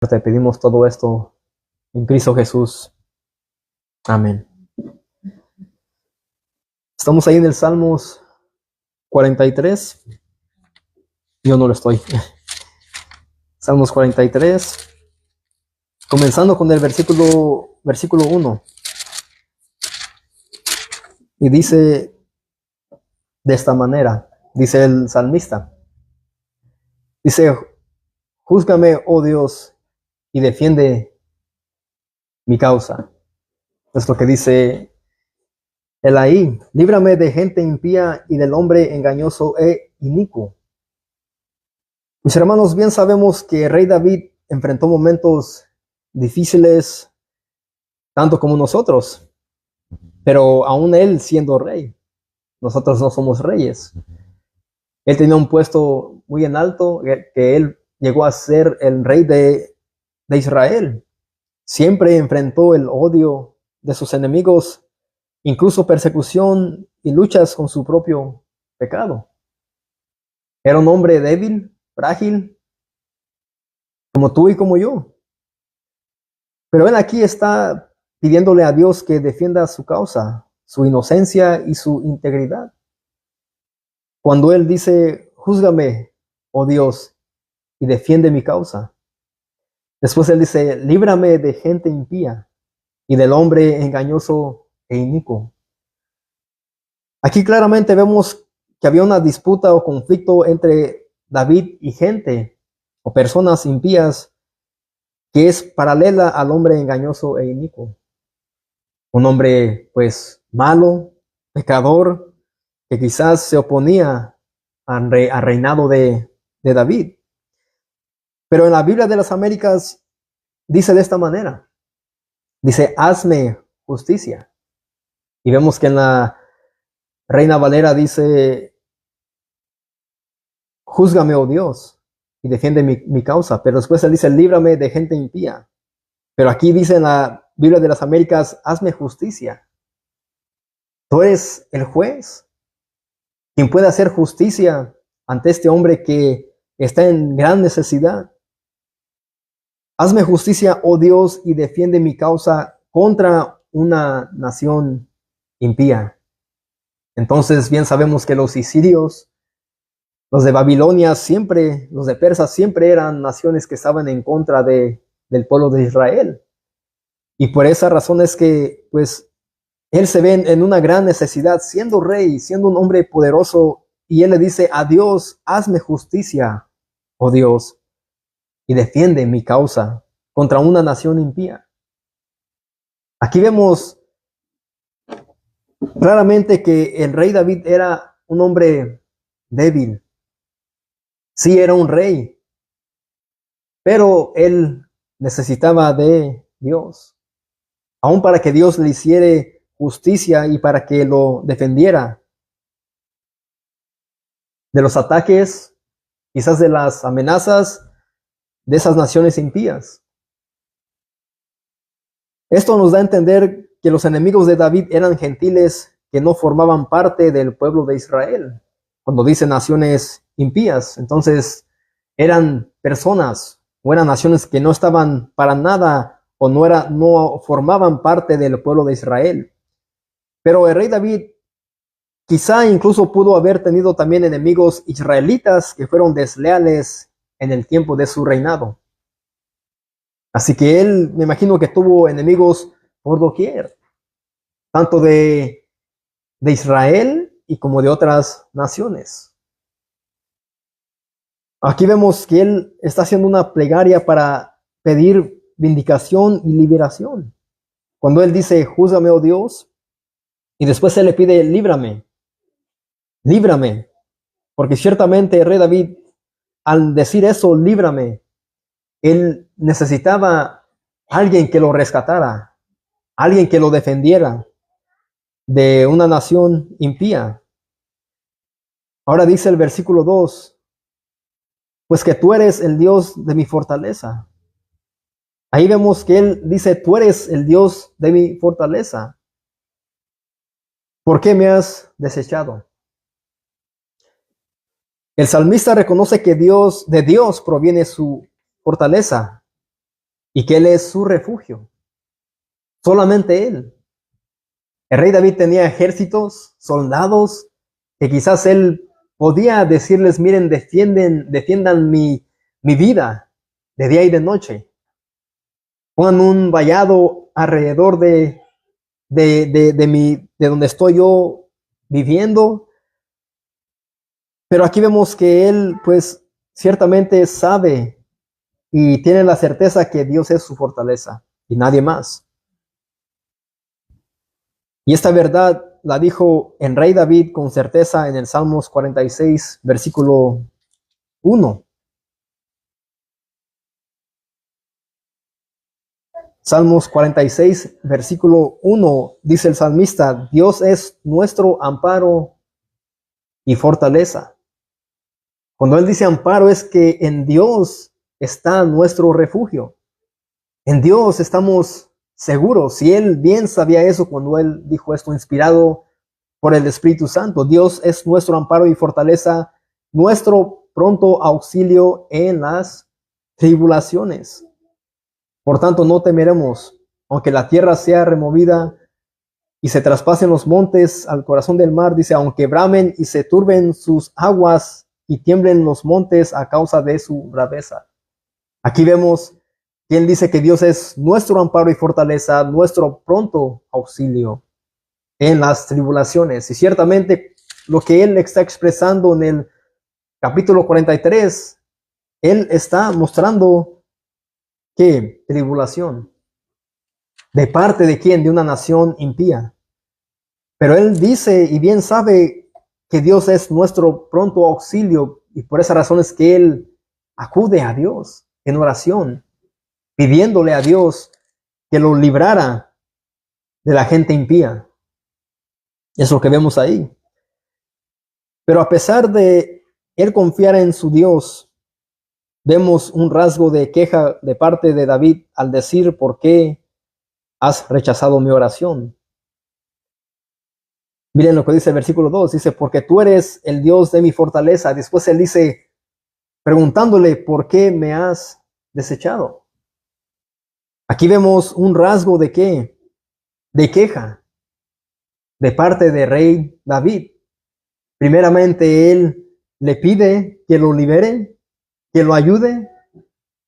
Te pedimos todo esto en Cristo Jesús. Amén. Estamos ahí en el Salmos 43. Yo no lo estoy. Salmos 43. Comenzando con el versículo 1. Y dice de esta manera, dice el salmista. Dice, júzgame, oh Dios, y defiende mi causa. Es lo que dice él ahí. Líbrame de gente impía y del hombre engañoso e inicuo. Mis hermanos, bien sabemos que el rey David enfrentó momentos difíciles, tanto como nosotros, pero aún él siendo rey, nosotros no somos reyes. Él tenía un puesto muy en alto, que él llegó a ser el rey de Israel. Siempre enfrentó el odio de sus enemigos, incluso persecución y luchas con su propio pecado. Era un hombre débil, frágil, como tú y como yo. Pero él aquí está pidiéndole a Dios que defienda su causa, su inocencia y su integridad. Cuando él dice, júzgame, oh Dios, y defiende mi causa. Después él dice, líbrame de gente impía y del hombre engañoso e inicuo. Aquí claramente vemos que había una disputa o conflicto entre David y gente o personas impías que es paralela al hombre engañoso e inicuo. Un hombre pues malo, pecador, que quizás se oponía al reinado de David. Pero en la Biblia de las Américas dice de esta manera, dice, hazme justicia. Y vemos que en la Reina Valera dice, júzgame, oh Dios, y defiende mi causa. Pero después él dice, líbrame de gente impía. Pero aquí dice en la Biblia de las Américas, hazme justicia. Tú eres el juez, quien puede hacer justicia ante este hombre que está en gran necesidad. Hazme justicia, oh Dios, y defiende mi causa contra una nación impía. Entonces bien sabemos que los asirios, los de Babilonia siempre, los de Persia siempre eran naciones que estaban en contra del pueblo de Israel. Y por esa razón es que pues él se ve en una gran necesidad, siendo rey, siendo un hombre poderoso, y él le dice a Dios, hazme justicia, oh Dios, y defiende mi causa contra una nación impía. Aquí vemos claramente que el rey David era un hombre débil. Sí, era un rey, pero él necesitaba de Dios, aún para que Dios le hiciera justicia y para que lo defendiera de los ataques, quizás de las amenazas de esas naciones impías. Esto nos da a entender que los enemigos de David eran gentiles que no formaban parte del pueblo de Israel. Cuando dice naciones impías, entonces eran personas o eran naciones que no estaban para nada o no formaban parte del pueblo de Israel. Pero el rey David quizá incluso pudo haber tenido también enemigos israelitas que fueron desleales en el tiempo de su reinado. Así que él, me imagino que tuvo enemigos por doquier, tanto de Israel y como de otras naciones. Aquí vemos que él está haciendo una plegaria para pedir vindicación y liberación. Cuando él dice, júzgame, oh Dios, y después él le pide, líbrame, porque ciertamente el rey David, al decir eso, líbrame, él necesitaba alguien que lo rescatara, alguien que lo defendiera de una nación impía. Ahora dice el versículo 2, pues que tú eres el Dios de mi fortaleza. Ahí vemos que él dice, tú eres el Dios de mi fortaleza. ¿Por qué me has desechado? El salmista reconoce que de Dios proviene su fortaleza. y que Él es su refugio. Solamente Él. El rey David tenía ejércitos, soldados, que quizás él podía decirles, miren, defiendan mi vida de día y de noche. Pongan un vallado alrededor de donde estoy yo viviendo. Pero aquí vemos que él, pues, ciertamente sabe y tiene la certeza que Dios es su fortaleza y nadie más. Y esta verdad la dijo el rey David con certeza en el Salmos 46, versículo 1. Salmos 46, versículo 1, dice el salmista, Dios es nuestro amparo y fortaleza. Cuando él dice amparo es que en Dios está nuestro refugio. En Dios estamos seguros. Y él bien sabía eso cuando él dijo esto, inspirado por el Espíritu Santo. Dios es nuestro amparo y fortaleza, nuestro pronto auxilio en las tribulaciones. Por tanto, no temeremos, aunque la tierra sea removida y se traspasen los montes al corazón del mar, dice, aunque bramen y se turben sus aguas y tiemblen los montes a causa de su braveza. Aquí vemos que él dice que Dios es nuestro amparo y fortaleza, nuestro pronto auxilio en las tribulaciones. Y ciertamente lo que él está expresando en el capítulo 43, él está mostrando que tribulación. ¿De parte de quién? De una nación impía. Pero él dice y bien sabe que Dios es nuestro pronto auxilio y por esa razón es que él acude a Dios en oración, pidiéndole a Dios que lo librara de la gente impía. Es lo que vemos ahí. Pero a pesar de él confiar en su Dios, vemos un rasgo de queja de parte de David al decir, ¿por qué has rechazado mi oración? Miren lo que dice el versículo 2, dice, porque tú eres el Dios de mi fortaleza. Después él dice, preguntándole, ¿por qué me has desechado? Aquí vemos un rasgo de qué, de queja de parte del rey David. Primeramente él le pide que lo libere, que lo ayude,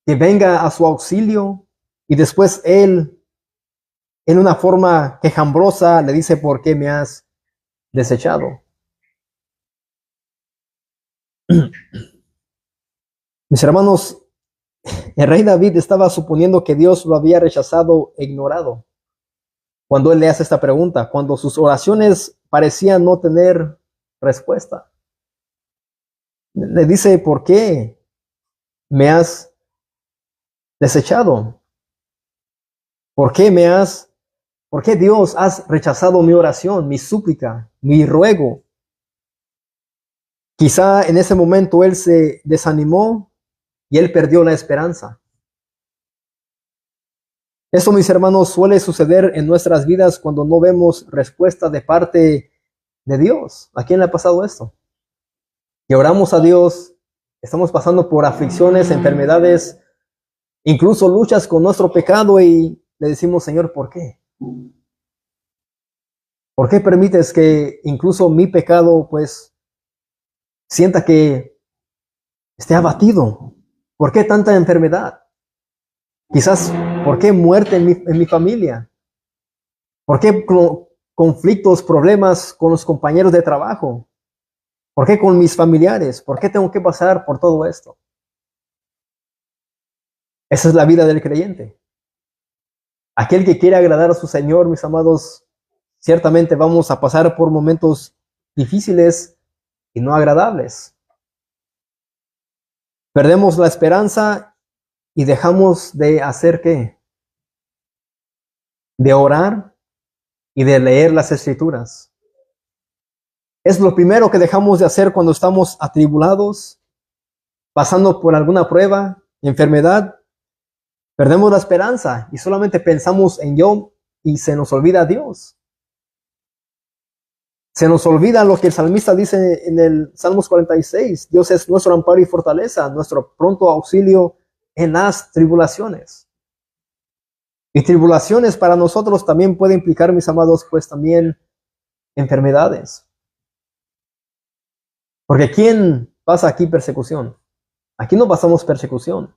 que venga a su auxilio y después él en una forma quejambrosa le dice, ¿por qué me has desechado? Mis hermanos, el rey David estaba suponiendo que Dios lo había rechazado e ignorado cuando él le hace esta pregunta, cuando sus oraciones parecían no tener respuesta. Le dice, ¿por qué me has desechado? ¿Por qué Dios has rechazado mi oración, mi súplica, mi ruego? Quizá en ese momento él se desanimó y él perdió la esperanza. Esto, mis hermanos, suele suceder en nuestras vidas cuando no vemos respuesta de parte de Dios. ¿A quién le ha pasado esto? Que oramos a Dios, estamos pasando por aflicciones, enfermedades, incluso luchas con nuestro pecado y le decimos, Señor, ¿por qué? ¿Por qué permites que incluso mi pecado, pues, sienta que esté abatido? ¿Por qué tanta enfermedad? Quizás, ¿por qué muerte en mi familia? ¿Por qué conflictos, problemas con los compañeros de trabajo? ¿Por qué con mis familiares? ¿Por qué tengo que pasar por todo esto? Esa es la vida del creyente. Aquel que quiere agradar a su Señor, mis amados, ciertamente vamos a pasar por momentos difíciles y no agradables. Perdemos la esperanza y dejamos de hacer ¿qué? De orar y de leer las Escrituras. Es lo primero que dejamos de hacer cuando estamos atribulados, pasando por alguna prueba, enfermedad. Perdemos la esperanza y solamente pensamos en yo y se nos olvida Dios. Se nos olvida lo que el salmista dice en el Salmos 46. Dios es nuestro amparo y fortaleza, nuestro pronto auxilio en las tribulaciones. Y tribulaciones para nosotros también puede implicar, mis amados, pues también enfermedades. Porque ¿quién pasa aquí persecución? Aquí no pasamos persecución.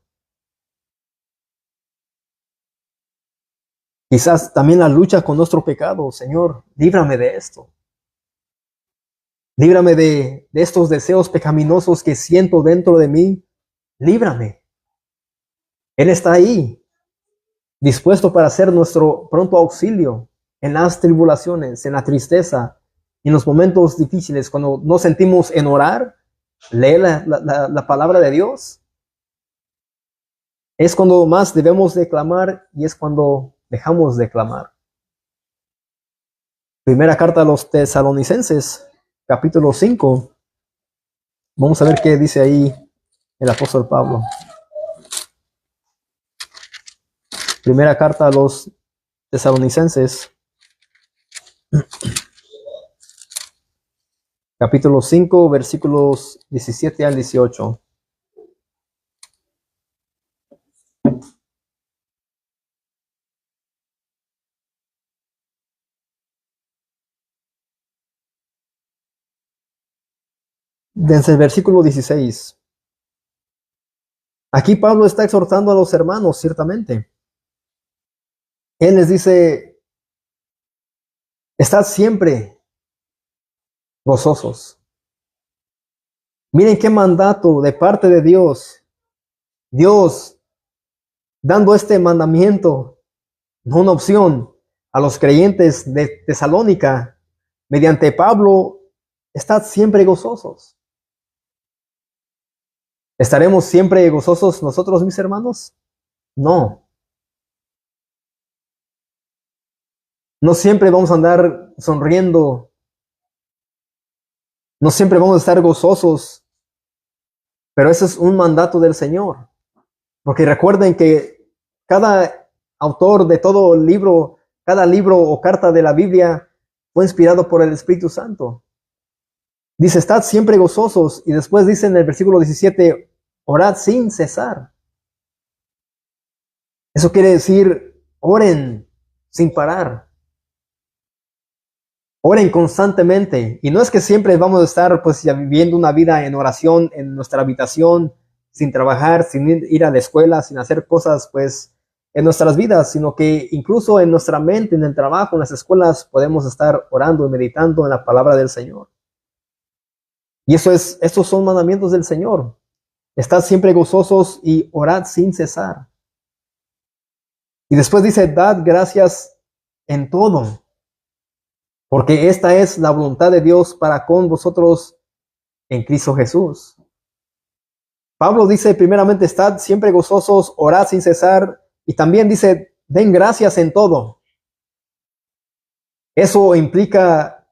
Quizás también la lucha con nuestro pecado. Señor, líbrame de esto. Líbrame de estos deseos pecaminosos que siento dentro de mí. Líbrame. Él está ahí, dispuesto para ser nuestro pronto auxilio en las tribulaciones, en la tristeza, en los momentos difíciles, cuando nos sentimos en orar, lee la palabra de Dios. Es cuando más debemos de clamar y es cuando dejamos de clamar. Primera carta a los Tesalonicenses, capítulo 5. Vamos a ver qué dice ahí el apóstol Pablo. Primera carta a los Tesalonicenses, capítulo 5, versículos 17 al 18. Desde el versículo 16. Aquí Pablo está exhortando a los hermanos, ciertamente. Él les dice, estad siempre gozosos. Miren qué mandato de parte de Dios. Dios dando este mandamiento, no una opción, a los creyentes de Tesalónica, mediante Pablo, estad siempre gozosos. ¿Estaremos siempre gozosos nosotros, mis hermanos? No. No siempre vamos a andar sonriendo. No siempre vamos a estar gozosos. Pero ese es un mandato del Señor. Porque recuerden que cada autor de todo libro, cada libro o carta de la Biblia fue inspirado por el Espíritu Santo. Dice, estad siempre gozosos. Y después dice en el versículo 17, orad sin cesar. Eso quiere decir, oren sin parar. Oren constantemente. Y no es que siempre vamos a estar pues ya viviendo una vida en oración en nuestra habitación, sin trabajar, sin ir a la escuela, sin hacer cosas pues en nuestras vidas, sino que incluso en nuestra mente, en el trabajo, en las escuelas, podemos estar orando y meditando en la palabra del Señor. Y estos son mandamientos del Señor. Estad siempre gozosos y orad sin cesar. Y después dice, dad gracias en todo, porque esta es la voluntad de Dios para con vosotros en Cristo Jesús. Pablo dice primeramente, estad siempre gozosos, orad sin cesar, y también dice, den gracias en todo. ¿Eso implica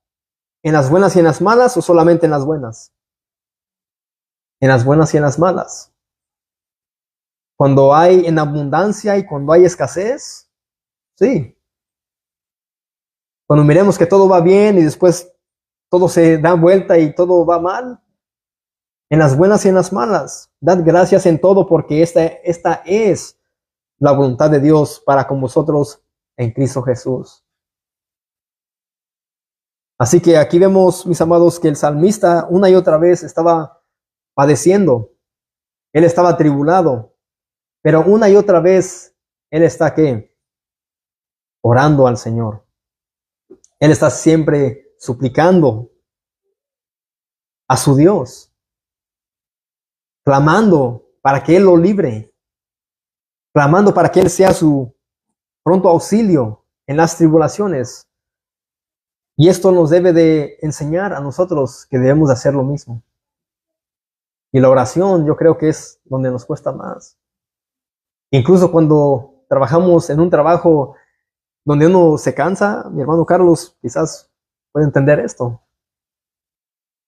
en las buenas y en las malas o solamente en las buenas? En las buenas y en las malas. Cuando hay en abundancia y cuando hay escasez, sí. Cuando miremos que todo va bien y después todo se da vuelta y todo va mal, en las buenas y en las malas, dad gracias en todo porque esta es la voluntad de Dios para con vosotros en Cristo Jesús. Así que aquí vemos, mis amados, que el salmista una y otra vez estaba padeciendo. Él estaba atribulado, pero una y otra vez él está ¿qué? Orando al Señor. Él está siempre suplicando a su Dios, clamando para que Él lo libre, clamando para que Él sea su pronto auxilio en las tribulaciones. Y esto nos debe de enseñar a nosotros que debemos de hacer lo mismo. Y la oración yo creo que es donde nos cuesta más. Incluso cuando trabajamos en un trabajo donde uno se cansa, mi hermano Carlos quizás puede entender esto.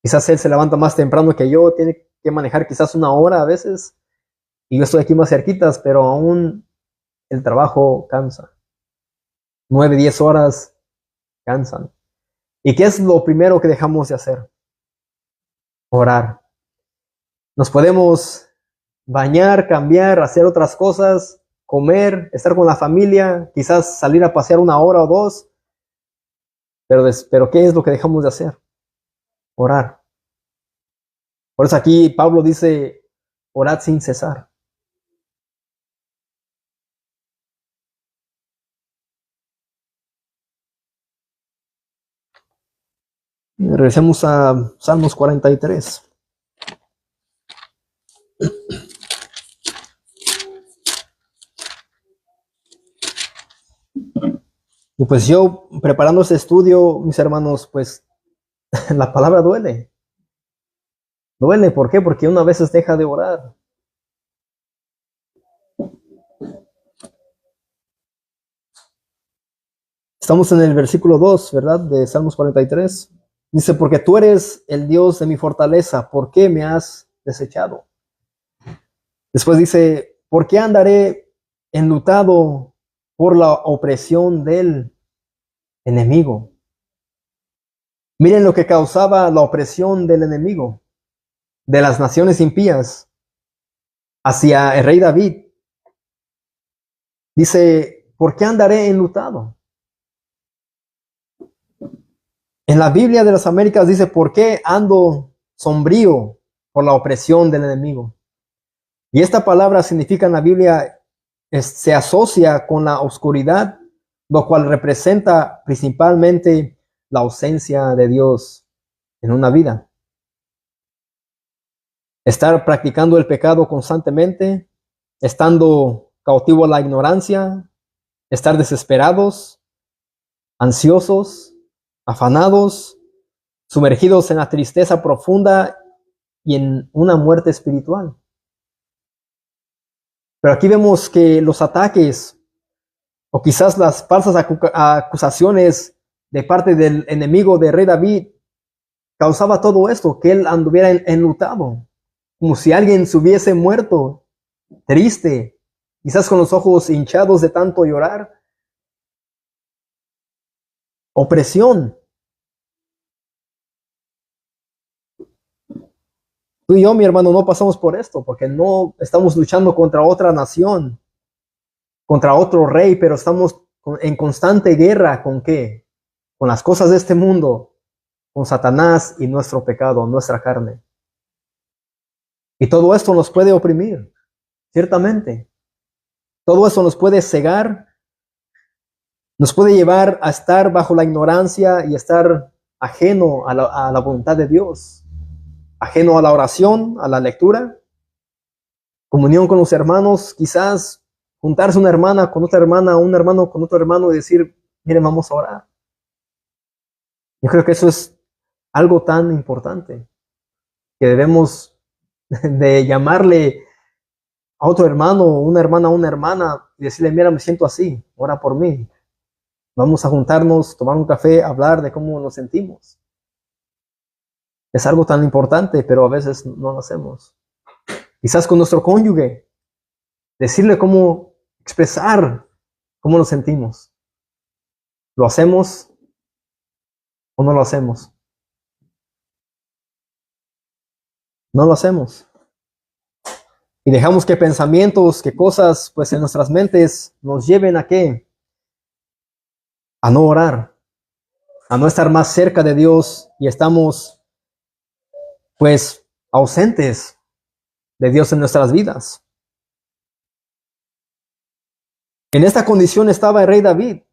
Quizás él se levanta más temprano que yo, tiene que manejar quizás una hora a veces, y yo estoy aquí más cerquitas, pero aún el trabajo cansa. 9, 10 horas cansan. ¿Y qué es lo primero que dejamos de hacer? Orar. Nos podemos bañar, cambiar, hacer otras cosas, comer, estar con la familia, quizás salir a pasear 1 hora o 2, pero ¿qué es lo que dejamos de hacer? Orar. Por eso aquí Pablo dice, orad sin cesar. Regresemos a Salmos 43. Y pues yo, preparando este estudio, mis hermanos, pues la palabra duele. Duele, ¿por qué? Porque una vez deja de orar. Estamos en el versículo 2, ¿verdad? De Salmos 43. Dice, porque tú eres el Dios de mi fortaleza, ¿por qué me has desechado? Después dice, ¿por qué andaré enlutado por la opresión del enemigo? Miren lo que causaba la opresión del enemigo, de las naciones impías, hacia el rey David. Dice, ¿por qué andaré enlutado? En la Biblia de las Américas dice, ¿por qué ando sombrío por la opresión del enemigo? Y esta palabra significa en la Biblia, se asocia con la oscuridad, lo cual representa principalmente la ausencia de Dios en una vida. Estar practicando el pecado constantemente, estando cautivo a la ignorancia, estar desesperados, ansiosos, afanados, sumergidos en la tristeza profunda y en una muerte espiritual. Pero aquí vemos que los ataques o quizás las falsas acusaciones de parte del enemigo de rey David causaba todo esto, que él anduviera enlutado, como si alguien se hubiese muerto, triste, quizás con los ojos hinchados de tanto llorar. Opresión. Tú y yo, mi hermano, no pasamos por esto, porque no estamos luchando contra otra nación, contra otro rey, pero estamos en constante guerra ¿con qué? Con las cosas de este mundo, con Satanás y nuestro pecado, nuestra carne. Y todo esto nos puede oprimir, ciertamente. Todo esto nos puede cegar, nos puede llevar a estar bajo la ignorancia y estar ajeno a la voluntad de Dios, ajeno a la oración, a la lectura, comunión con los hermanos, quizás juntarse una hermana con otra hermana, un hermano con otro hermano y decir, miren, vamos a orar. Yo creo que eso es algo tan importante que debemos de llamarle a otro hermano, una hermana y decirle, mira, me siento así, ora por mí. Vamos a juntarnos, tomar un café, hablar de cómo nos sentimos. Es algo tan importante, pero a veces no lo hacemos. Quizás con nuestro cónyuge, decirle cómo expresar cómo nos sentimos. ¿Lo hacemos o no lo hacemos? No lo hacemos. Y dejamos que pensamientos, que cosas, pues en nuestras mentes nos lleven a qué? A no orar, a no estar más cerca de Dios y estamos, pues, ausentes de Dios en nuestras vidas. En esta condición estaba el rey David,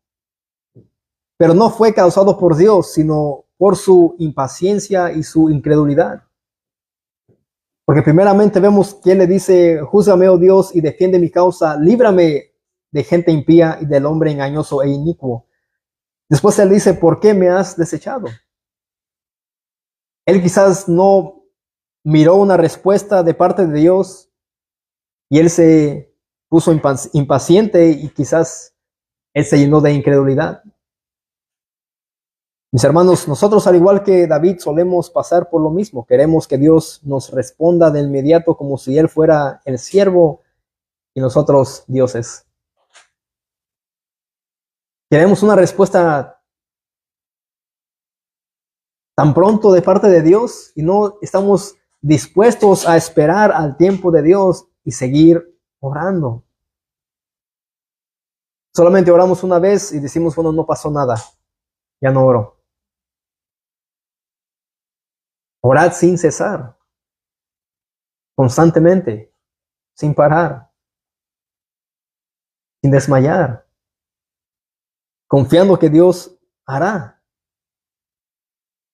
pero no fue causado por Dios, sino por su impaciencia y su incredulidad. Porque primeramente vemos que él le dice, júzgame, oh Dios, y defiende mi causa, líbrame de gente impía y del hombre engañoso e inicuo. Después él dice, ¿por qué me has desechado? Él quizás no miró una respuesta de parte de Dios y él se puso impaciente y quizás él se llenó de incredulidad. Mis hermanos, nosotros al igual que David solemos pasar por lo mismo. Queremos que Dios nos responda de inmediato como si Él fuera el siervo y nosotros dioses. Queremos una respuesta tan pronto de parte de Dios y no estamos dispuestos a esperar al tiempo de Dios y seguir orando. Solamente oramos una vez y decimos, bueno, no pasó nada, ya no oro. Orad sin cesar, constantemente, sin parar, sin desmayar, confiando que Dios hará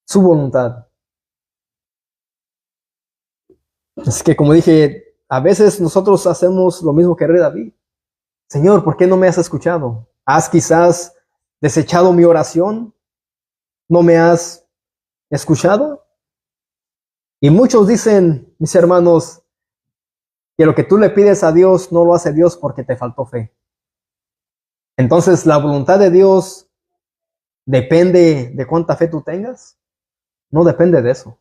su voluntad. Es que como dije, a veces nosotros hacemos lo mismo que el rey David. Señor, ¿por qué no me has escuchado? ¿Has quizás desechado mi oración? ¿No me has escuchado? Y muchos dicen, mis hermanos, que lo que tú le pides a Dios no lo hace Dios porque te faltó fe. Entonces, ¿la voluntad de Dios depende de cuánta fe tú tengas? No depende de eso.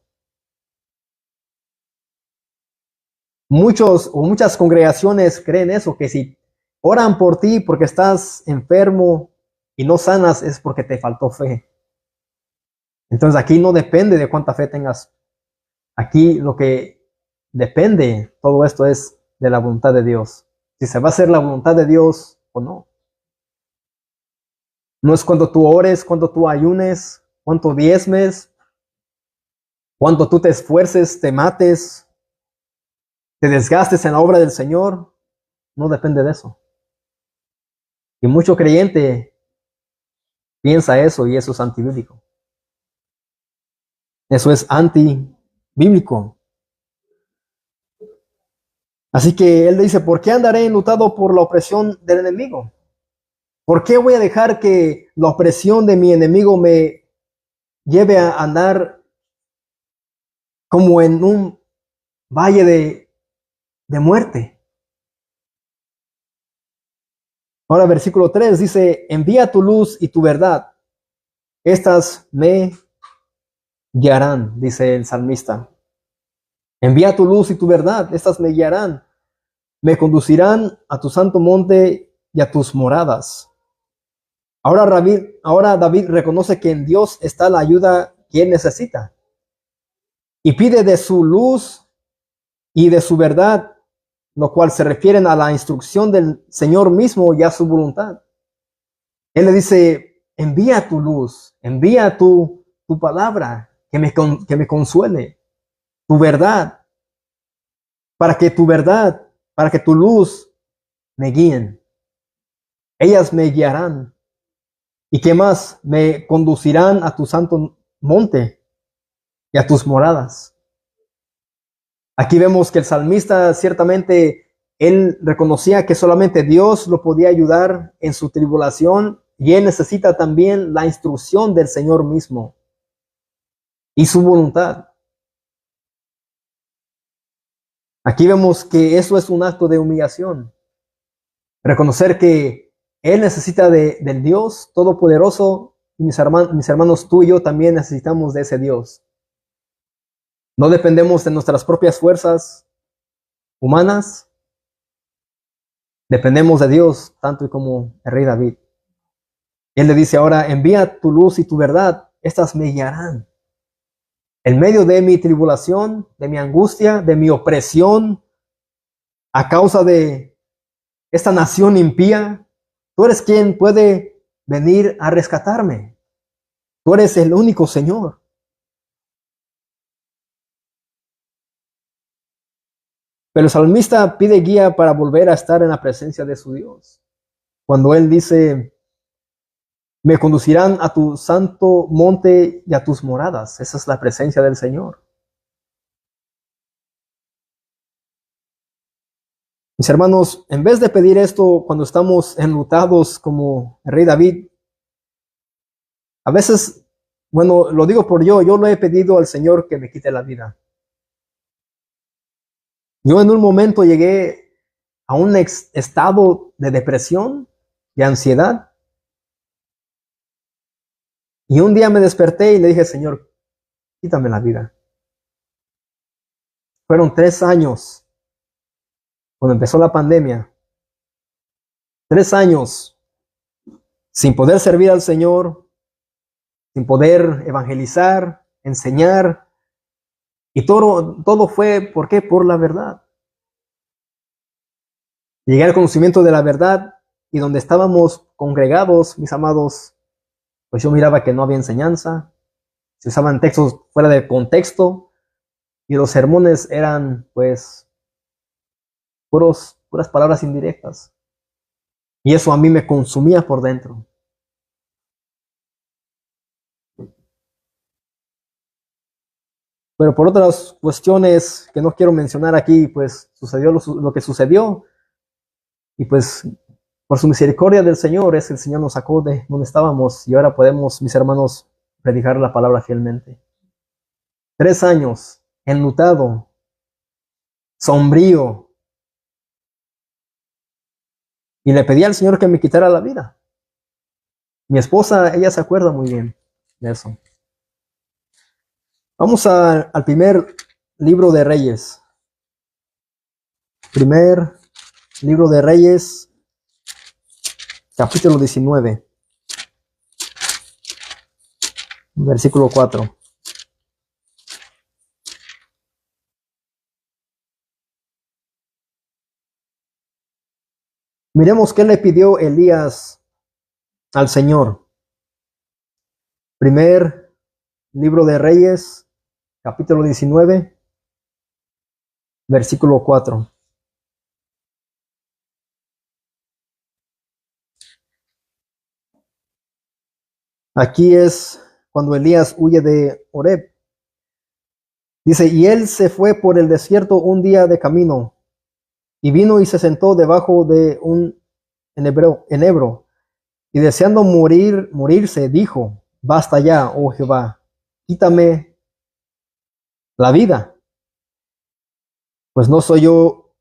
Muchos o muchas congregaciones creen eso, que si oran por ti porque estás enfermo y no sanas es porque te faltó fe. Entonces aquí no depende de cuánta fe tengas. Aquí lo que depende, todo esto es de la voluntad de Dios. Si se va a hacer la voluntad de Dios o no. No es cuando tú ores, cuando tú ayunes, cuánto diezmes, cuando tú te esfuerces, te mates, te desgastes en la obra del Señor. No depende de eso. Y mucho creyente piensa eso y eso es antibíblico. Eso es antibíblico. Así que él dice, ¿por qué andaré enlutado por la opresión del enemigo? ¿Por qué voy a dejar que la opresión de mi enemigo me lleve a andar como en un valle de muerte? Ahora versículo 3 dice, envía tu luz y tu verdad. Estas me guiarán, dice el salmista. Envía tu luz y tu verdad, estas me guiarán. Me conducirán a tu santo monte y a tus moradas. Ahora David reconoce que en Dios está la ayuda que él necesita. Y pide de su luz y de su verdad, lo cual se refieren a la instrucción del Señor mismo y a su voluntad. Él le dice, envía tu luz, envía tu palabra que me consuele, tu verdad, para que tu verdad, para que tu luz me guíen. Ellas me guiarán. ¿Y qué más? Me conducirán a tu santo monte y a tus moradas. Aquí vemos que el salmista ciertamente, él reconocía que solamente Dios lo podía ayudar en su tribulación y él necesita también la instrucción del Señor mismo y su voluntad. Aquí vemos que eso es un acto de humillación. Reconocer que él necesita del Dios Todopoderoso y mis hermanos, tú y yo también necesitamos de ese Dios. No dependemos de nuestras propias fuerzas humanas. Dependemos de Dios, tanto como el rey David. Él le dice ahora, envía tu luz y tu verdad, estas me guiarán. En medio de mi tribulación, de mi angustia, de mi opresión, a causa de esta nación impía, tú eres quien puede venir a rescatarme. Tú eres el único Señor. Pero el salmista pide guía para volver a estar en la presencia de su Dios. Cuando él dice, me conducirán a tu santo monte y a tus moradas. Esa es la presencia del Señor. Mis hermanos, en vez de pedir esto cuando estamos enlutados como el rey David, a veces, bueno, lo digo por yo lo he pedido al Señor que me quite la vida. Yo en un momento llegué a un estado de depresión, de ansiedad. Y un día me desperté y le dije, Señor, quítame la vida. Fueron 3 años cuando empezó la pandemia. 3 años sin poder servir al Señor, sin poder evangelizar, enseñar. Y todo fue, ¿por qué? Por la verdad. Llegué al conocimiento de la verdad y donde estábamos congregados, mis amados, pues yo miraba que no había enseñanza, se usaban textos fuera de contexto y los sermones eran pues puras palabras indirectas. Y eso a mí me consumía por dentro. Pero por otras cuestiones que no quiero mencionar aquí, pues sucedió lo que sucedió. Y pues por su misericordia del Señor, es que el Señor nos sacó de donde estábamos y ahora podemos, mis hermanos, predicar la palabra fielmente. 3 años, enlutado, sombrío. Y le pedí al Señor que me quitara la vida. Mi esposa, ella se acuerda muy bien de eso. Vamos al primer libro de Reyes. Primer libro de Reyes, capítulo 19, versículo 4. Miremos qué le pidió Elías al Señor. Primer libro de Reyes, capítulo 19, versículo 4. Aquí es cuando Elías huye de Horeb. Dice, y él se fue por el desierto un día de camino, y vino y se sentó debajo de un enebro, y deseando morirse, dijo, basta ya, oh Jehová, quítame la vida, pues no soy yo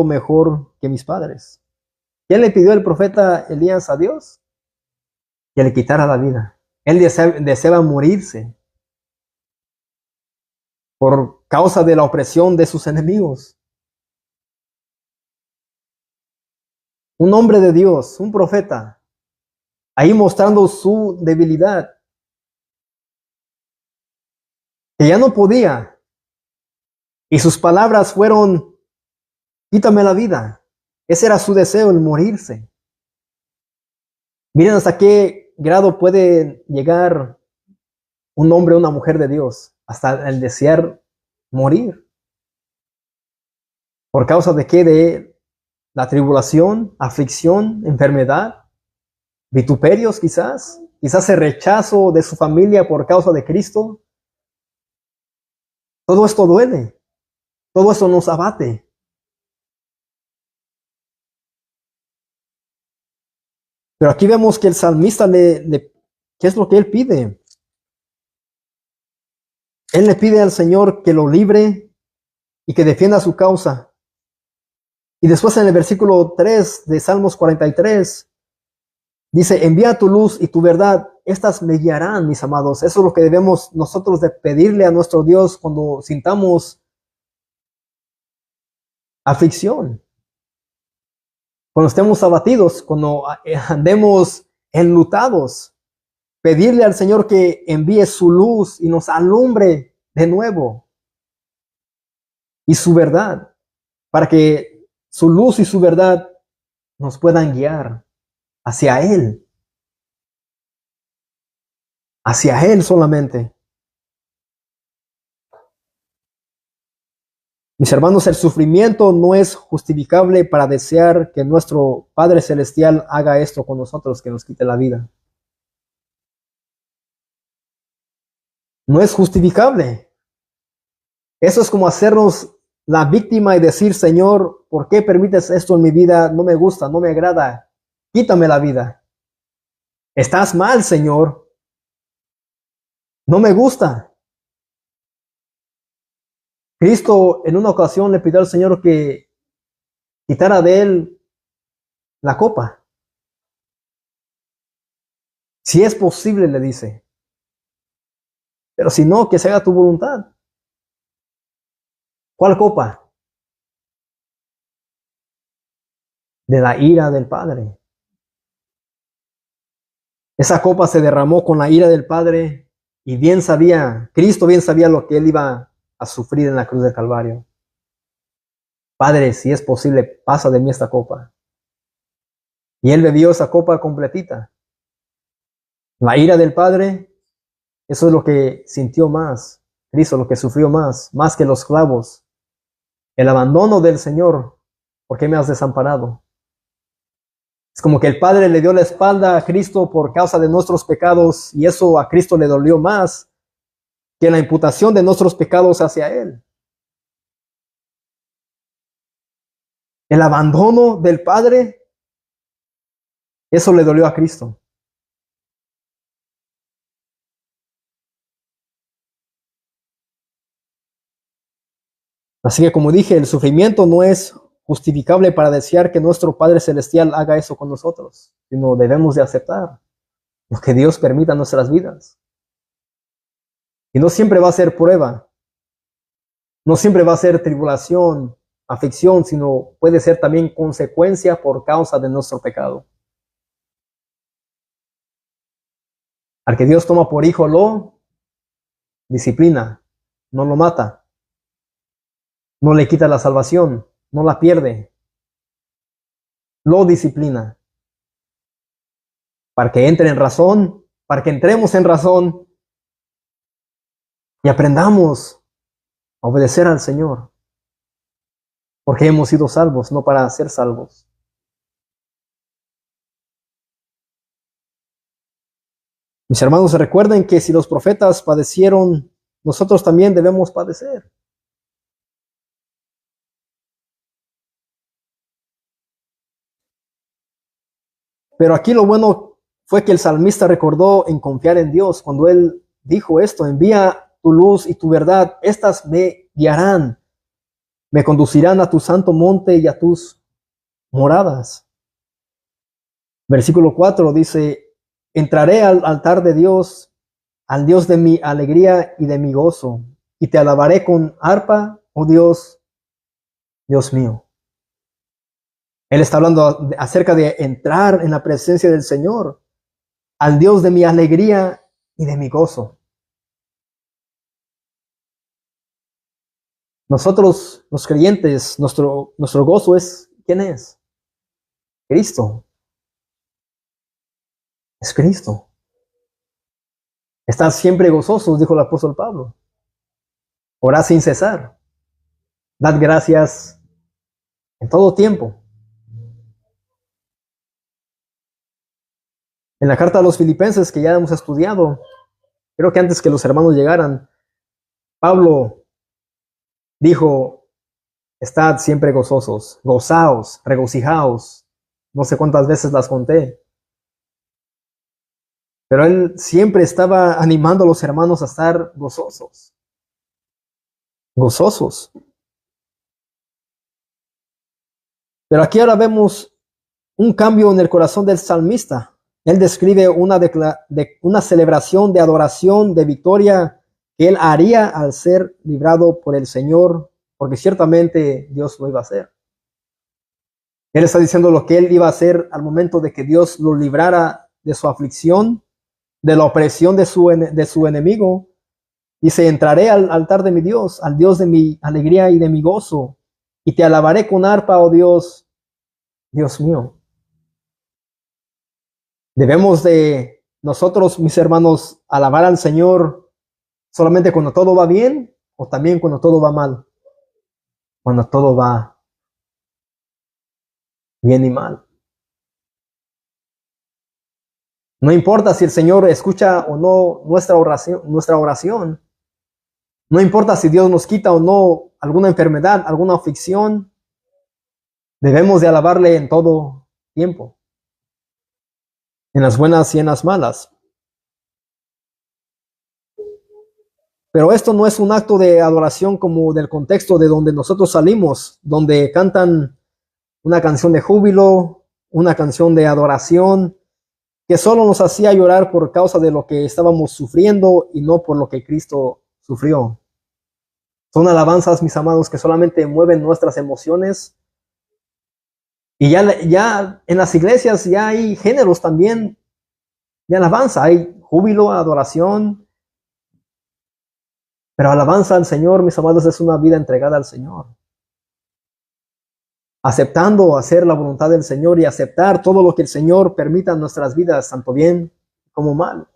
mejor que mis padres. ¿Qué le pidió el profeta Elías a Dios? Que le quitara la vida. Él deseaba morirse por causa de la opresión de sus enemigos. Un hombre de Dios, un profeta, ahí mostrando su debilidad, que ya no podía, y sus palabras fueron, quítame la vida. Ese era su deseo, el morirse. Miren hasta qué grado puede llegar un hombre o una mujer de Dios, hasta el desear morir. ¿Por causa de qué? De la tribulación, aflicción, enfermedad, vituperios quizás el rechazo de su familia por causa de Cristo. Todo esto duele, todo esto nos abate. Pero aquí vemos que el salmista ¿qué es lo que él pide? Él le pide al Señor que lo libre y que defienda su causa. Y después en el versículo 3 de Salmos 43, dice, envía tu luz y tu verdad, estas me guiarán, mis amados. Eso es lo que debemos nosotros de pedirle a nuestro Dios cuando sintamos aflicción, cuando estemos abatidos, cuando andemos enlutados. Pedirle al Señor que envíe su luz y nos alumbre de nuevo. Y su verdad, para que su luz y su verdad nos puedan guiar hacia Él. Hacia Él solamente. Mis hermanos, el sufrimiento no es justificable para desear que nuestro Padre Celestial haga esto con nosotros, que nos quite la vida. No es justificable. Eso es como hacernos la víctima y decir, Señor, ¿por qué permites esto en mi vida? No me gusta, no me agrada. Quítame la vida. Estás mal, Señor. No me gusta. Cristo en una ocasión le pidió al Señor que quitara de él la copa. Si es posible, le dice. Pero si no, que se haga tu voluntad. ¿Cuál copa? De la ira del Padre. Esa copa se derramó con la ira del Padre y Cristo bien sabía lo que él iba a sufrir en la cruz del Calvario. Padre, si es posible, pasa de mí esta copa. Y él bebió esa copa completita. La ira del Padre, eso es lo que sintió más. Cristo, lo que sufrió más que los clavos. El abandono del Señor. ¿Por qué me has desamparado? Es como que el Padre le dio la espalda a Cristo por causa de nuestros pecados, y eso a Cristo le dolió más que la imputación de nuestros pecados hacia Él. El abandono del Padre, eso le dolió a Cristo. Así que, como dije, el sufrimiento no es justificable para desear que nuestro Padre Celestial haga eso con nosotros, sino debemos de aceptar lo que Dios permita en nuestras vidas. Y no siempre va a ser prueba, no siempre va a ser tribulación, aflicción, sino puede ser también consecuencia por causa de nuestro pecado. Al que Dios toma por hijo lo disciplina, no lo mata, no le quita la salvación, no la pierde, lo disciplina para que entre en razón, para que entremos en razón y aprendamos a obedecer al Señor, porque hemos sido salvos, no para ser salvos. Mis hermanos, recuerden que si los profetas padecieron, nosotros también debemos padecer. Pero aquí lo bueno fue que el salmista recordó en confiar en Dios cuando él dijo esto: envía tu luz y tu verdad, estas me guiarán, me conducirán a tu santo monte y a tus moradas. Versículo 4 dice: entraré al altar de Dios, al Dios de mi alegría y de mi gozo, y te alabaré con arpa, oh Dios, Dios mío. Él está hablando acerca de entrar en la presencia del Señor, al Dios de mi alegría y de mi gozo. Nosotros, los creyentes, nuestro gozo es, ¿quién es? Cristo. Es Cristo. Están siempre gozosos, dijo el apóstol Pablo. Orad sin cesar. Dad gracias en todo tiempo. En la carta a los Filipenses, que ya hemos estudiado, creo que antes que los hermanos llegaran, Pablo dijo: estad siempre gozosos, gozaos, regocijaos. No sé cuántas veces las conté. Pero él siempre estaba animando a los hermanos a estar gozosos. Gozosos. Pero aquí ahora vemos un cambio en el corazón del salmista. Él describe una celebración de adoración, de victoria que él haría al ser librado por el Señor, porque ciertamente Dios lo iba a hacer. Él está diciendo lo que él iba a hacer al momento de que Dios lo librara de su aflicción, de la opresión de su enemigo. Dice: entraré al altar de mi Dios, al Dios de mi alegría y de mi gozo, y te alabaré con arpa, oh Dios, Dios mío. Debemos de nosotros, mis hermanos, alabar al Señor solamente cuando todo va bien, o también cuando todo va mal. Cuando todo va bien y mal. No importa si el Señor escucha o no nuestra oración. No importa si Dios nos quita o no alguna enfermedad, alguna aflicción. Debemos de alabarle en todo tiempo, en las buenas y en las malas. Pero esto no es un acto de adoración como del contexto de donde nosotros salimos, donde cantan una canción de júbilo, una canción de adoración, que solo nos hacía llorar por causa de lo que estábamos sufriendo y no por lo que Cristo sufrió. Son alabanzas, mis amados, que solamente mueven nuestras emociones. Y ya en las iglesias ya hay géneros también de alabanza. Hay júbilo, adoración. Pero alabanza al Señor, mis amados, es una vida entregada al Señor. aceptando hacer la voluntad del Señor y aceptar todo lo que el Señor permita en nuestras vidas, tanto bien como mal.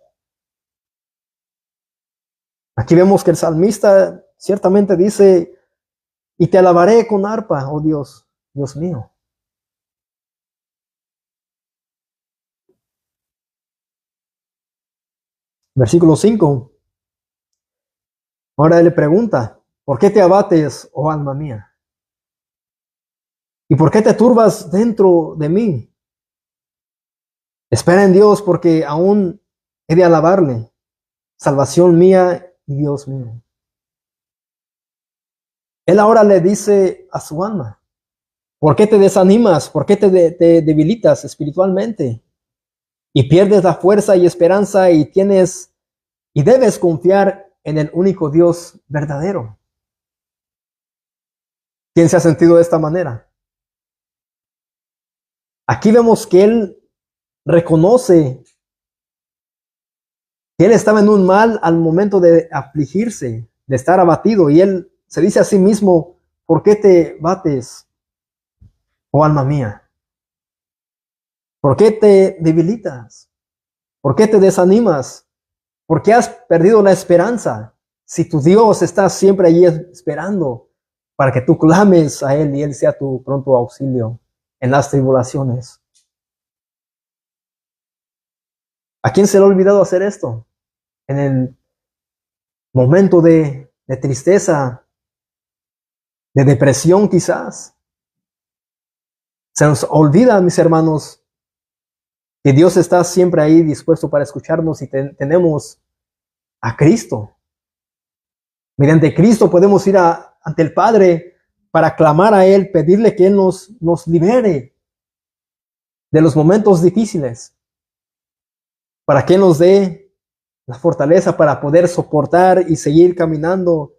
Aquí vemos que el salmista ciertamente dice, y te alabaré con arpa, oh Dios, Dios mío. Versículo 5. Ahora él le pregunta, ¿por qué te abates, oh alma mía? ¿Y por qué te turbas dentro de mí? Espera en Dios, porque aún he de alabarle, salvación mía y Dios mío. Él ahora le dice a su alma, ¿por qué te desanimas? ¿Por qué te debilitas espiritualmente? Y pierdes la fuerza y esperanza y debes confiar en el único Dios verdadero. ¿Quién se ha sentido de esta manera? Aquí vemos que él reconoce que él estaba en un mal al momento de afligirse, de estar abatido, y él se dice a sí mismo, ¿por qué te bates, oh alma mía? ¿Por qué te debilitas? ¿Por qué te desanimas? ¿Por qué has perdido la esperanza? Si tu Dios está siempre allí esperando para que tú clames a Él y Él sea tu pronto auxilio en las tribulaciones. ¿A quién se le ha olvidado hacer esto? En el momento de tristeza, de depresión quizás. Se nos olvida, mis hermanos, que Dios está siempre ahí dispuesto para escucharnos y tenemos a Cristo. Mediante Cristo podemos ir ante el Padre para clamar a Él, pedirle que Él nos libere de los momentos difíciles, para que Él nos dé la fortaleza para poder soportar y seguir caminando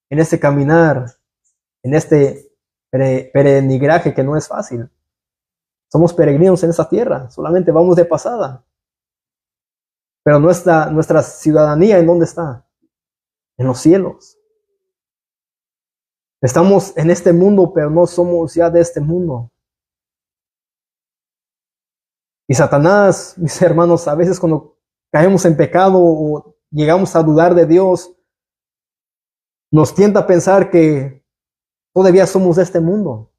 en este caminar, en este peregrinaje que no es fácil. Somos peregrinos en esta tierra, solamente vamos de pasada. Pero nuestra ciudadanía, ¿en dónde está? En los cielos. Estamos en este mundo, pero no somos ya de este mundo. Y Satanás, mis hermanos, a veces cuando caemos en pecado o llegamos a dudar de Dios, nos tienta a pensar que todavía somos de este mundo.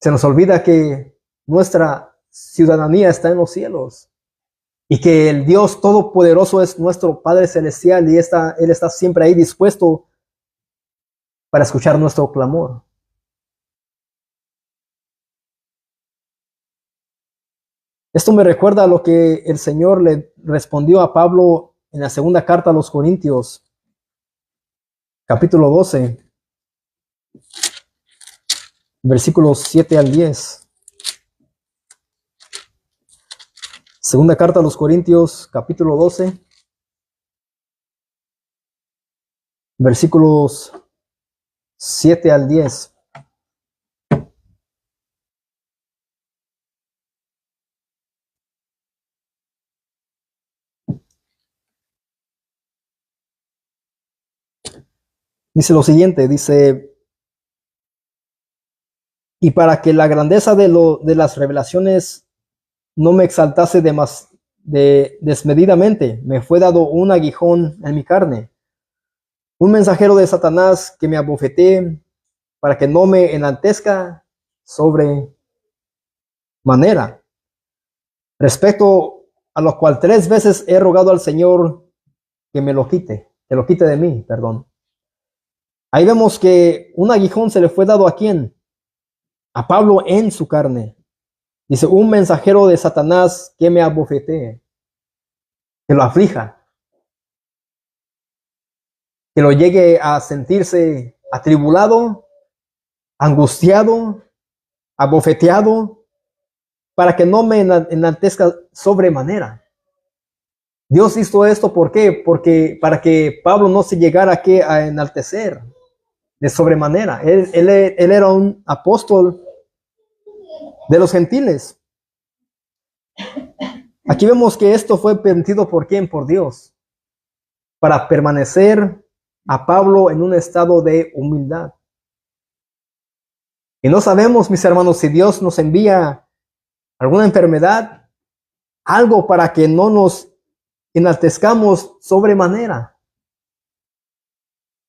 Se nos olvida que nuestra ciudadanía está en los cielos y que el Dios Todopoderoso es nuestro Padre Celestial y Él está siempre ahí dispuesto para escuchar nuestro clamor. Esto me recuerda a lo que el Señor le respondió a Pablo en la segunda carta a los Corintios, capítulo 12, versículos 7 al 10. Segunda carta a los Corintios, capítulo 12, versículos 7 al 10. Dice lo siguiente, dice, y para que la grandeza de las revelaciones no me exaltase desmedidamente, me fue dado un aguijón en mi carne, un mensajero de Satanás que me abofetee para que no me enaltezca sobre manera. Respecto a lo cual 3 veces he rogado al Señor que me lo quite, que lo quite de mí, perdón. Ahí vemos que un aguijón se le fue dado ¿a quién? A Pablo en su carne. Dice, un mensajero de Satanás que me abofetee, que lo aflija, que lo llegue a sentirse atribulado, angustiado, abofeteado, para que no me enaltezca sobremanera. Dios hizo esto, ¿por qué? Porque para que Pablo no se llegara a enaltecer de sobremanera. Él era un apóstol de los gentiles. Aquí vemos que esto fue permitido ¿por quién? Por Dios, para permanecer a Pablo en un estado de humildad. Y no sabemos, mis hermanos, si Dios nos envía alguna enfermedad, algo para que no nos enaltezcamos sobremanera,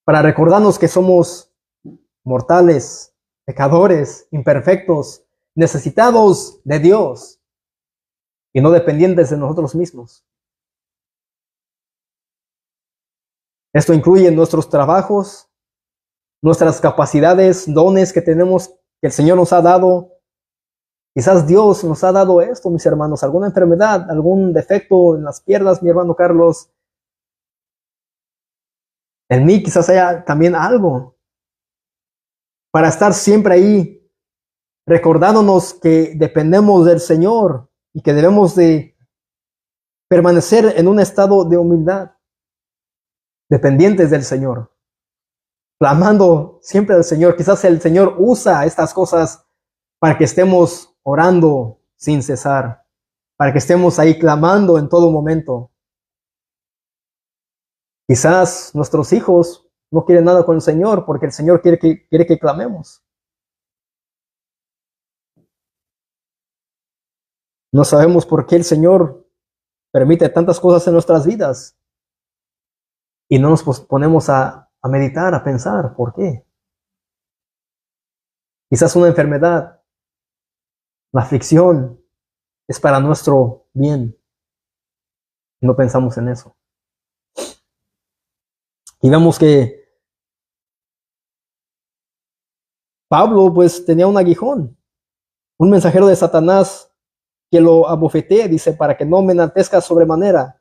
para recordarnos que somos mortales, pecadores, imperfectos, necesitados de Dios y no dependientes de nosotros mismos. Esto incluye nuestros trabajos, nuestras capacidades, dones que tenemos, que el Señor nos ha dado. Quizás Dios nos ha dado esto, mis hermanos, alguna enfermedad, algún defecto en las piernas, mi hermano Carlos. En mí quizás haya también algo para estar siempre ahí, recordándonos que dependemos del Señor y que debemos de permanecer en un estado de humildad, dependientes del Señor, clamando siempre al Señor. Quizás el Señor usa estas cosas para que estemos orando sin cesar, para que estemos ahí clamando en todo momento. Quizás nuestros hijos no quieren nada con el Señor porque el Señor quiere que clamemos. No sabemos por qué el Señor permite tantas cosas en nuestras vidas y no nos ponemos a meditar, a pensar por qué. Quizás una enfermedad, la aflicción es para nuestro bien. No pensamos en eso. Y vemos que Pablo pues tenía un aguijón, un mensajero de Satanás que lo abofeté, dice, para que no me enaltezca sobremanera,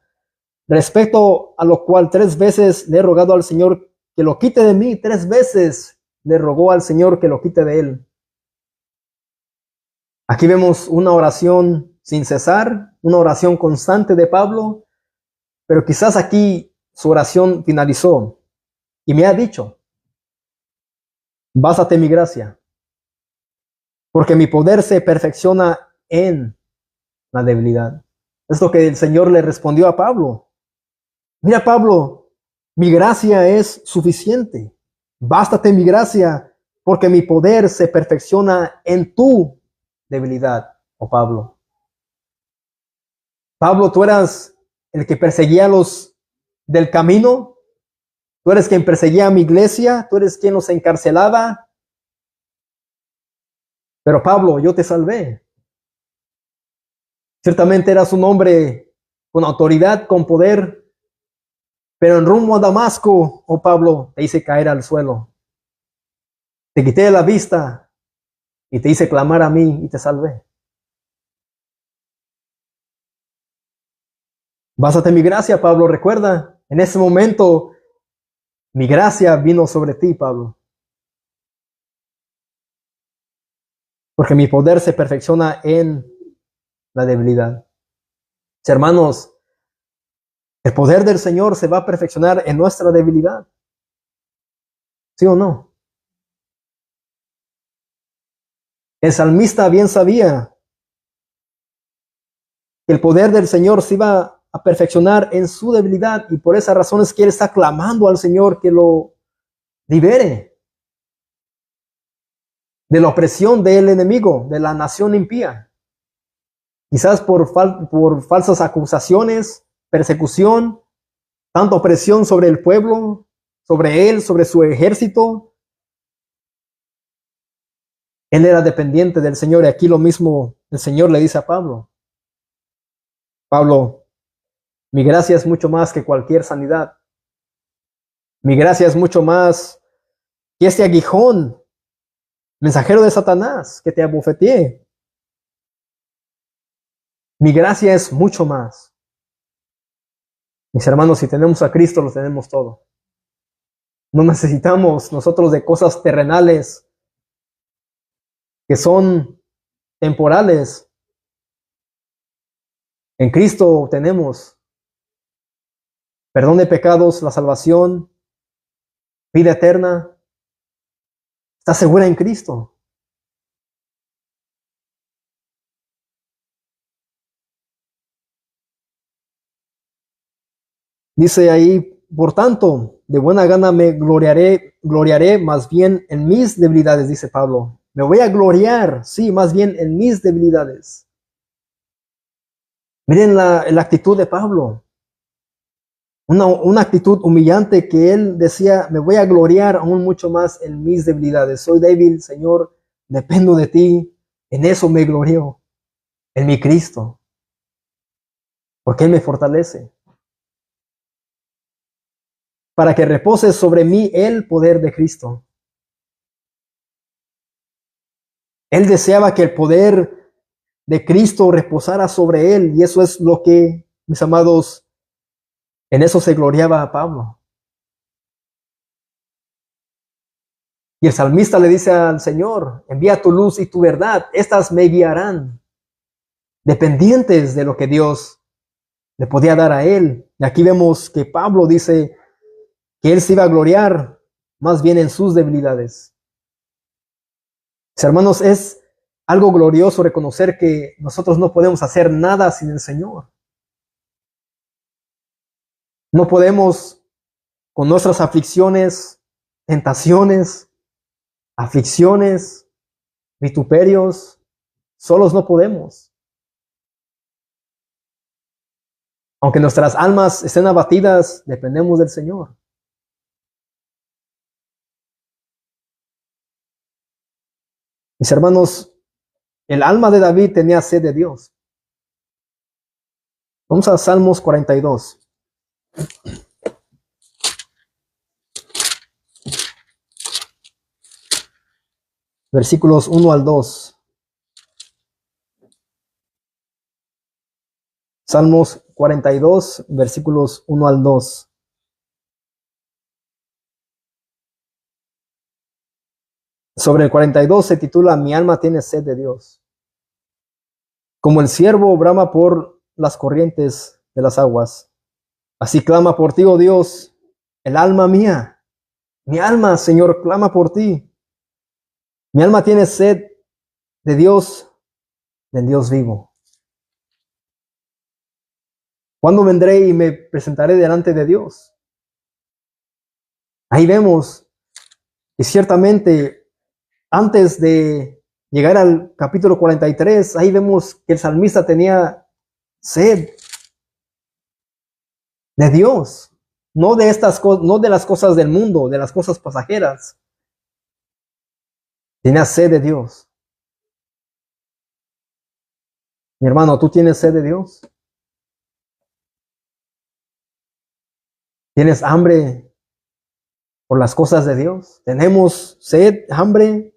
respecto a lo cual 3 veces le he rogado al Señor que lo quite de mí, 3 veces le rogó al Señor que lo quite de él. Aquí vemos una oración sin cesar, una oración constante de Pablo, pero quizás aquí su oración finalizó y me ha dicho: bástate mi gracia, porque mi poder se perfecciona en la debilidad. Es lo que el Señor le respondió a Pablo. Mira, Pablo, mi gracia es suficiente. Bástate mi gracia, porque mi poder se perfecciona en tu debilidad, oh Pablo. Pablo, tú eras el que perseguía a los del camino, tú eres quien perseguía a mi iglesia, tú eres quien los encarcelaba. Pero Pablo, yo te salvé. Ciertamente eras un hombre con autoridad, con poder, pero en rumbo a Damasco, oh Pablo, te hice caer al suelo. Te quité de la vista y te hice clamar a mí y te salvé. Básate mi gracia, Pablo, recuerda, en ese momento mi gracia vino sobre ti, Pablo. Porque mi poder se perfecciona en la debilidad. Hermanos, el poder del Señor se va a perfeccionar en nuestra debilidad. ¿Sí o no? El salmista bien sabía que el poder del Señor se iba a perfeccionar en su debilidad y por esa razón es que él está clamando al Señor que lo libere de la opresión del enemigo, de la nación impía. Quizás por falsas acusaciones, persecución, tanta opresión sobre el pueblo, sobre él, sobre su ejército. Él era dependiente del Señor y aquí lo mismo el Señor le dice a Pablo. Pablo, mi gracia es mucho más que cualquier sanidad. Mi gracia es mucho más que este aguijón, mensajero de Satanás, que te abofeteé. Mi gracia es mucho más. Mis hermanos, si tenemos a Cristo, lo tenemos todo. No necesitamos nosotros de cosas terrenales que son temporales. En Cristo tenemos perdón de pecados, la salvación, vida eterna. Está segura en Cristo. Dice ahí, por tanto, de buena gana me gloriaré más bien en mis debilidades, dice Pablo. me voy a gloriar, sí, más bien en mis debilidades. Miren la actitud de Pablo. Una actitud humillante que él decía, me voy a gloriar aún mucho más en mis debilidades. Soy débil, Señor, dependo de ti. En eso me glorio, en mi Cristo, porque Él me fortalece. Para que repose sobre mí el poder de Cristo. Él deseaba que el poder de Cristo reposara sobre él, y eso es lo que, mis amados, en eso se gloriaba a Pablo. Y el salmista le dice al Señor, envía tu luz y tu verdad, estas me guiarán, dependientes de lo que Dios le podía dar a él. Y aquí vemos que Pablo dice que él se iba a gloriar más bien en sus debilidades. Mis hermanos, es algo glorioso reconocer que nosotros no podemos hacer nada sin el Señor. No podemos con nuestras aflicciones, tentaciones, vituperios, solos no podemos. Aunque nuestras almas estén abatidas, dependemos del Señor. Mis hermanos, el alma de David tenía sed de Dios. Vamos a Salmos 42. Versículos 1 al 2. Salmos 42, versículos 1 al 2. Sobre el 42 se titula Mi alma tiene sed de Dios. Como el ciervo brama por las corrientes de las aguas, así clama por ti, oh Dios, el alma mía. Mi alma, Señor, clama por ti. Mi alma tiene sed de Dios, del Dios vivo. ¿Cuándo vendré y me presentaré delante de Dios? Ahí vemos que ciertamente antes de llegar al capítulo 43, ahí vemos que el salmista tenía sed de Dios, no de estas cosas, no de las cosas del mundo, de las cosas pasajeras. Tenía sed de Dios. Mi hermano, ¿tú tienes sed de Dios? ¿Tienes hambre por las cosas de Dios? ¿Tenemos sed, hambre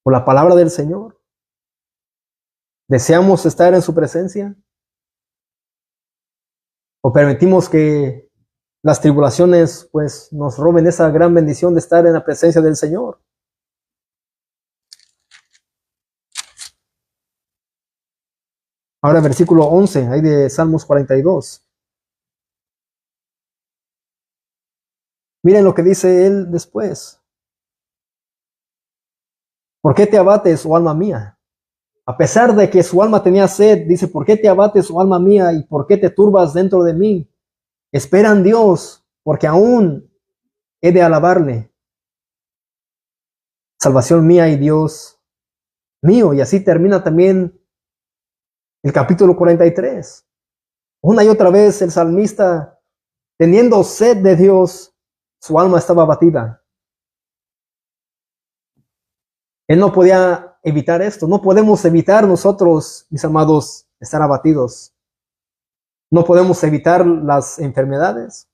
por la palabra del Señor? ¿Deseamos estar en su presencia? ¿O permitimos que las tribulaciones pues nos roben esa gran bendición de estar en la presencia del Señor? Ahora versículo 11, ahí de Salmos 42. Miren lo que dice él después. ¿Por qué te abates, oh alma mía? A pesar de que su alma tenía sed, dice, ¿por qué te abates, oh alma mía? ¿Y por qué te turbas dentro de mí? Espera en Dios, porque aún he de alabarle. Salvación mía y Dios mío. Y así termina también el capítulo 43. Una y otra vez el salmista, teniendo sed de Dios, su alma estaba abatida. Él no podía evitar esto. No podemos evitar nosotros, mis amados, estar abatidos. No podemos evitar las enfermedades,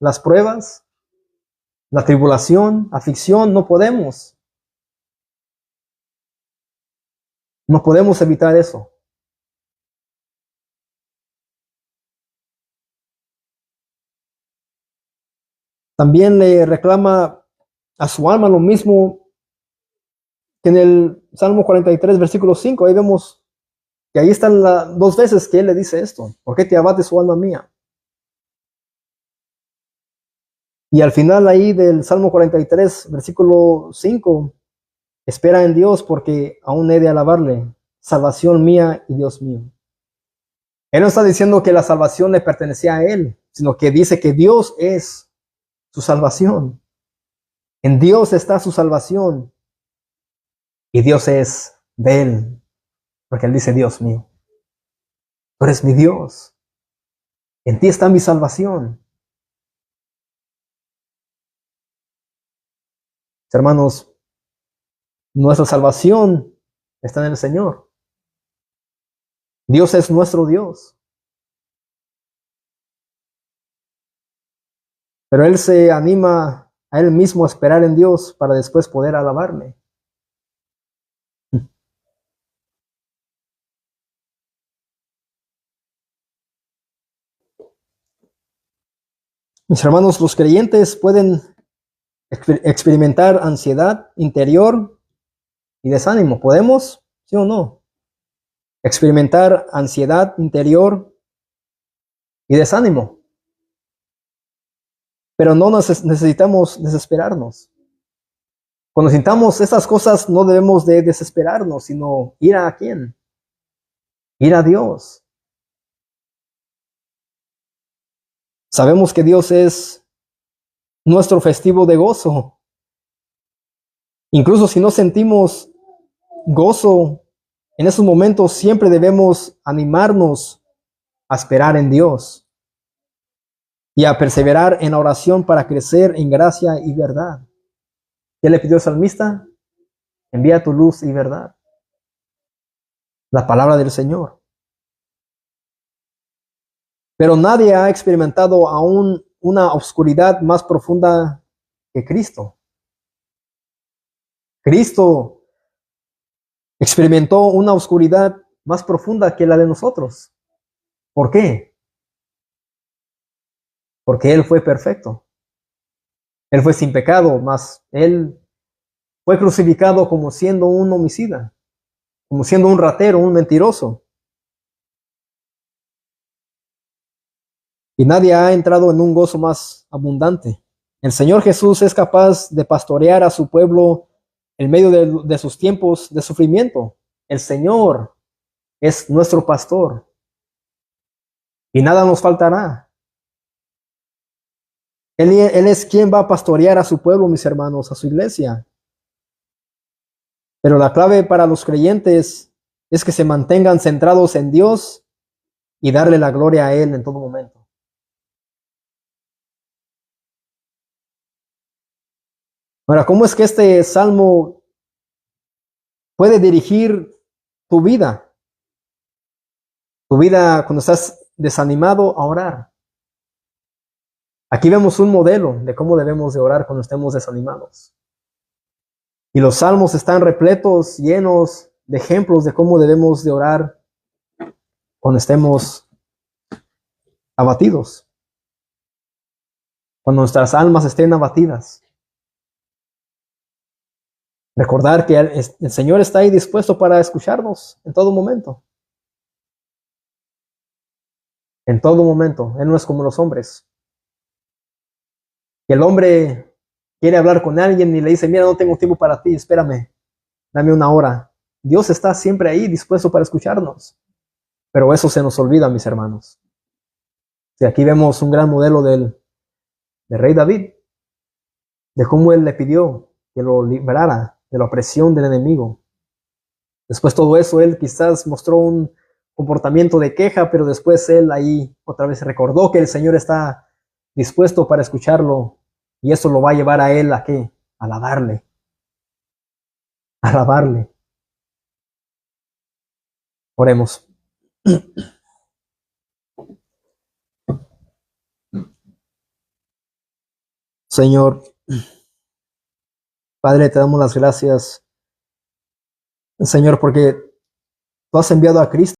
las pruebas, la tribulación, aflicción. No podemos. No podemos evitar eso. También le reclama a su alma lo mismo que en el Salmo 43, versículo 5. Ahí vemos que ahí están dos veces que él le dice esto. ¿Por qué te abates, su alma mía? Y al final ahí del Salmo 43, versículo 5, espera en Dios porque aún he de alabarle, salvación mía y Dios mío. Él no está diciendo que la salvación le pertenecía a él, sino que dice que Dios es su salvación. En Dios está su salvación y Dios es de él, porque él dice, Dios mío, tú eres mi Dios, en ti está mi salvación. Hermanos, nuestra salvación está en el Señor. Dios es nuestro Dios. Pero Él se anima a Él mismo a esperar en Dios para después poder alabarle. Mis hermanos, los creyentes pueden experimentar ansiedad interior y desánimo. ¿Podemos? ¿Sí o no? Experimentar ansiedad interior y desánimo. Pero no necesitamos desesperarnos. Cuando sintamos estas cosas, no debemos de desesperarnos, sino ir a ¿quién? Ir a Dios. Sabemos que Dios es nuestro festivo de gozo. Incluso si no sentimos gozo en esos momentos, siempre debemos animarnos a esperar en Dios y a perseverar en la oración para crecer en gracia y verdad. ¿Qué le pidió el salmista? Envía tu luz y verdad. La palabra del Señor. Pero nadie ha experimentado aún una oscuridad más profunda que Cristo. Cristo experimentó una oscuridad más profunda que la de nosotros. ¿Por qué? Porque Él fue perfecto. Él fue sin pecado, mas Él fue crucificado como siendo un homicida, como siendo un ratero, un mentiroso. Y nadie ha entrado en un gozo más abundante. El Señor Jesús es capaz de pastorear a su pueblo en medio de sus tiempos de sufrimiento. El Señor es nuestro pastor y nada nos faltará. Él es quien va a pastorear a su pueblo, mis hermanos, a su iglesia. Pero la clave para los creyentes es que se mantengan centrados en Dios y darle la gloria a Él en todo momento. Ahora, ¿cómo es que este salmo puede dirigir tu vida? Tu vida cuando estás desanimado a orar. Aquí vemos un modelo de cómo debemos de orar cuando estemos desanimados. Y los salmos están repletos, llenos de ejemplos de cómo debemos de orar cuando estemos abatidos, cuando nuestras almas estén abatidas. Recordar que el Señor está ahí dispuesto para escucharnos en todo momento. En todo momento. Él no es como los hombres. Que el hombre quiere hablar con alguien y le dice, mira, no tengo tiempo para ti, espérame, dame una hora. Dios está siempre ahí dispuesto para escucharnos. Pero eso se nos olvida, mis hermanos. Y aquí vemos un gran modelo del rey David, de cómo él le pidió que lo librara de la opresión del enemigo. Después todo eso, él quizás mostró un comportamiento de queja, pero después él ahí otra vez recordó que el Señor está dispuesto para escucharlo y eso lo va a llevar a él a ¿qué? A alabarle. A alabarle. Oremos. Señor, Padre, te damos las gracias, Señor, porque tú has enviado a Cristo